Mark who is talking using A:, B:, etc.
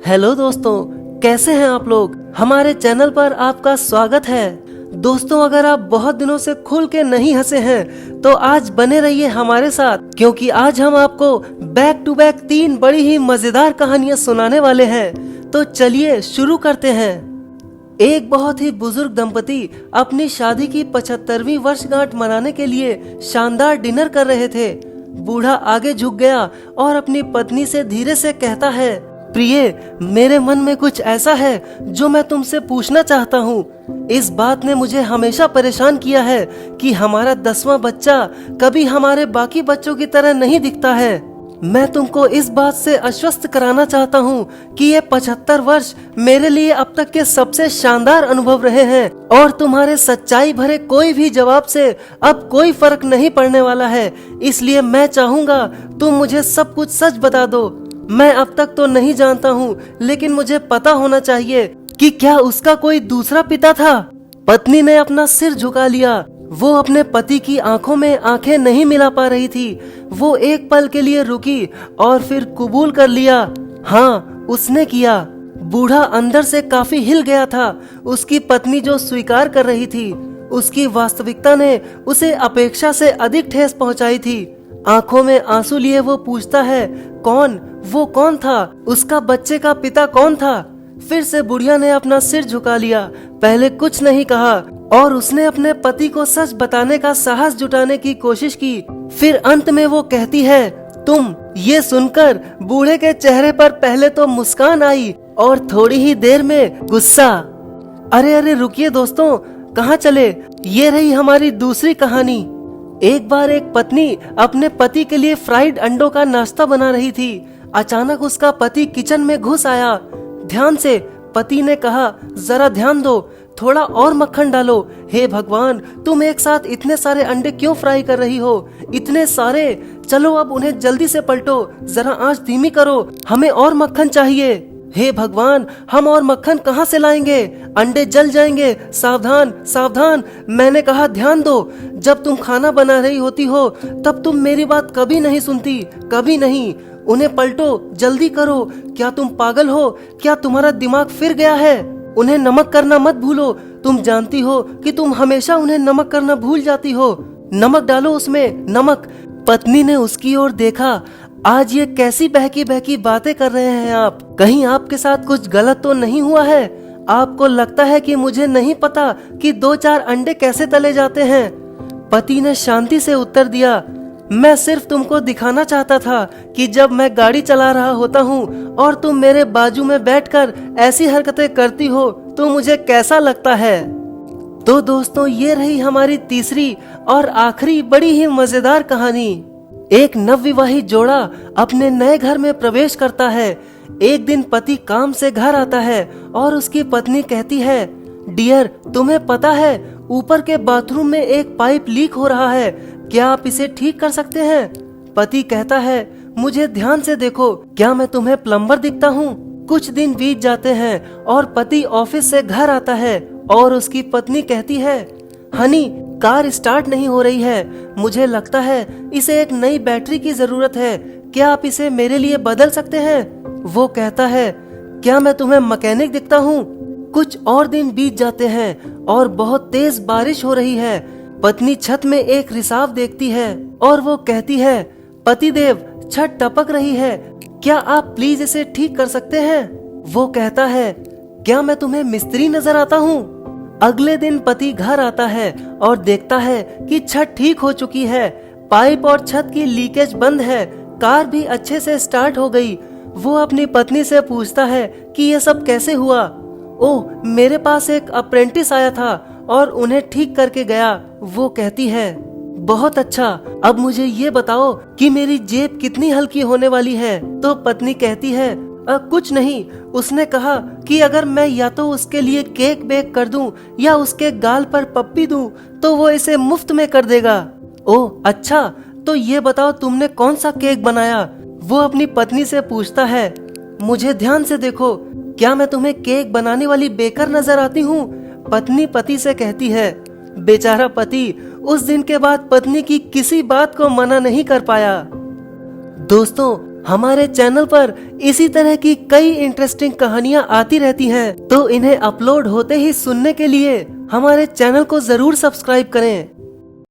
A: Hello दोस्तों, कैसे हैं आप लोग। हमारे चैनल पर आपका स्वागत है। दोस्तों, अगर आप बहुत दिनों से खुल के नहीं हंसे हैं तो आज बने रहिए हमारे साथ, क्योंकि आज हम आपको बैक टू बैक 3 बड़ी ही मजेदार कहानियां सुनाने वाले हैं। तो चलिए शुरू करते हैं। एक बहुत ही बुजुर्ग दंपति अपनी शादी की 75वीं वर्षगांठ मनाने के लिए शानदार डिनर कर रहे थे। बूढ़ा आगे झुक गया और अपनी पत्नी से धीरे से कहता है, प्रिय, मेरे मन में कुछ ऐसा है जो मैं तुमसे पूछना चाहता हूँ। इस बात ने मुझे हमेशा परेशान किया है कि हमारा 10वां बच्चा कभी हमारे बाकी बच्चों की तरह नहीं दिखता है। मैं तुमको इस बात से आश्वस्त कराना चाहता हूँ कि ये 75 वर्ष मेरे लिए अब तक के सबसे शानदार अनुभव रहे हैं और तुम्हारे सच्चाई भरे कोई भी जवाब से अब कोई फर्क नहीं पड़ने वाला है। इसलिए मैं चाहूँगा तुम मुझे सब कुछ सच बता दो। मैं अब तक तो नहीं जानता हूँ, लेकिन मुझे पता होना चाहिए कि क्या उसका कोई दूसरा पिता था। पत्नी ने अपना सिर झुका लिया। वो अपने पति की आंखों में आंखें नहीं मिला पा रही थी। वो एक पल के लिए रुकी और फिर कबूल कर लिया। हाँ, उसने किया। बूढ़ा अंदर से काफी हिल गया था। उसकी पत्नी जो स्वीकार कर रही थी, उसकी वास्तविकता ने उसे अपेक्षा से अधिक ठेस पहुंचाई थी। आंखों में आंसू लिए वो पूछता है, वो कौन था? उसका बच्चे का पिता कौन था? फिर से बुढ़िया ने अपना सिर झुका लिया। पहले कुछ नहीं कहा और उसने अपने पति को सच बताने का साहस जुटाने की कोशिश की। फिर अंत में वो कहती है, तुम। ये सुनकर बूढ़े के चेहरे पर पहले तो मुस्कान आई और थोड़ी ही देर में गुस्सा। अरे रुकिए दोस्तों, कहाँ चले? ये रही हमारी दूसरी कहानी। एक बार एक पत्नी अपने पति के लिए फ्राइड अंडों का नाश्ता बना रही थी। अचानक उसका पति किचन में घुस आया। ध्यान से, पति ने कहा, जरा ध्यान दो, थोड़ा और मक्खन डालो। हे भगवान, तुम एक साथ इतने सारे अंडे क्यों फ्राई कर रही हो? इतने सारे? चलो अब उन्हें जल्दी से पलटो, जरा आंच धीमी करो, हमें और मक्खन चाहिए। हे भगवान, हम और मक्खन कहाँ से लाएंगे? अंडे जल जाएंगे। सावधान सावधान, मैंने कहा ध्यान दो। जब तुम खाना बना रही होती हो तब तुम मेरी बात कभी नहीं सुनती, कभी नहीं। उन्हें पलटो, जल्दी करो। क्या तुम पागल हो? क्या तुम्हारा दिमाग फिर गया है? उन्हें नमक करना मत भूलो। तुम जानती हो कि तुम हमेशा उन्हें नमक करना भूल जाती हो। नमक डालो उसमें, नमक। पत्नी ने उसकी ओर देखा। आज ये कैसी बहकी बहकी बातें कर रहे हैं आप? कहीं आपके साथ कुछ गलत तो नहीं हुआ है? आपको लगता है कि मुझे नहीं पता कि 2-4 अंडे कैसे तले जाते हैं? पति ने शांति से उत्तर दिया, मैं सिर्फ तुमको दिखाना चाहता था कि जब मैं गाड़ी चला रहा होता हूँ और तुम मेरे बाजू में बैठकर ऐसी हरकतें करती हो तो मुझे कैसा लगता है। तो दोस्तों, ये रही हमारी तीसरी और आखिरी बड़ी ही मजेदार कहानी। एक नवविवाहित जोड़ा अपने नए घर में प्रवेश करता है। एक दिन पति काम से घर आता है और उसकी पत्नी कहती है, डियर, तुम्हें पता है ऊपर के बाथरूम में एक पाइप लीक हो रहा है, क्या आप इसे ठीक कर सकते हैं? पति कहता है, मुझे ध्यान से देखो, क्या मैं तुम्हें प्लम्बर दिखता हूँ? कुछ दिन बीत जाते हैं और पति ऑफिस से घर आता है और उसकी पत्नी कहती है, हनी, कार स्टार्ट नहीं हो रही है, मुझे लगता है इसे एक नई बैटरी की जरूरत है, क्या आप इसे मेरे लिए बदल सकते हैं? वो कहता है, क्या मैं तुम्हें मैकेनिक दिखता हूँ? कुछ और दिन बीत जाते हैं और बहुत तेज बारिश हो रही है। पत्नी छत में एक रिसाव देखती है और वो कहती है, पतिदेव, छत टपक रही है, क्या आप प्लीज इसे ठीक कर सकते हैं? वो कहता है, क्या मैं तुम्हें मिस्त्री नजर आता हूँ? अगले दिन पति घर आता है और देखता है कि छत ठीक हो चुकी है, पाइप और छत की लीकेज बंद है, कार भी अच्छे से स्टार्ट हो गई। वो अपनी पत्नी से पूछता है कि ये सब कैसे हुआ? ओह, मेरे पास एक अप्रेंटिस आया था और उन्हें ठीक करके गया। वो कहती है, बहुत अच्छा, अब मुझे ये बताओ कि मेरी जेब कितनी हल्की होने वाली है? तो पत्नी कहती है, कुछ नहीं, उसने कहा कि अगर मैं या तो उसके लिए केक बेक कर दूं या उसके गाल पर पप्पी दूं तो वो इसे मुफ्त में कर देगा। ओह अच्छा, तो ये बताओ तुमने कौन सा केक बनाया? वो अपनी पत्नी से पूछता है, मुझे ध्यान से देखो, क्या मैं तुम्हें केक बनाने वाली बेकर नजर आती हूँ? पत्नी पति से कहती है। बेचारा पति उस दिन के बाद पत्नी की किसी बात को मना नहीं कर पाया। दोस्तों, हमारे चैनल पर इसी तरह की कई इंटरेस्टिंग कहानियाँ आती रहती हैं, तो इन्हें अपलोड होते ही सुनने के लिए हमारे चैनल को जरूर सब्सक्राइब करें।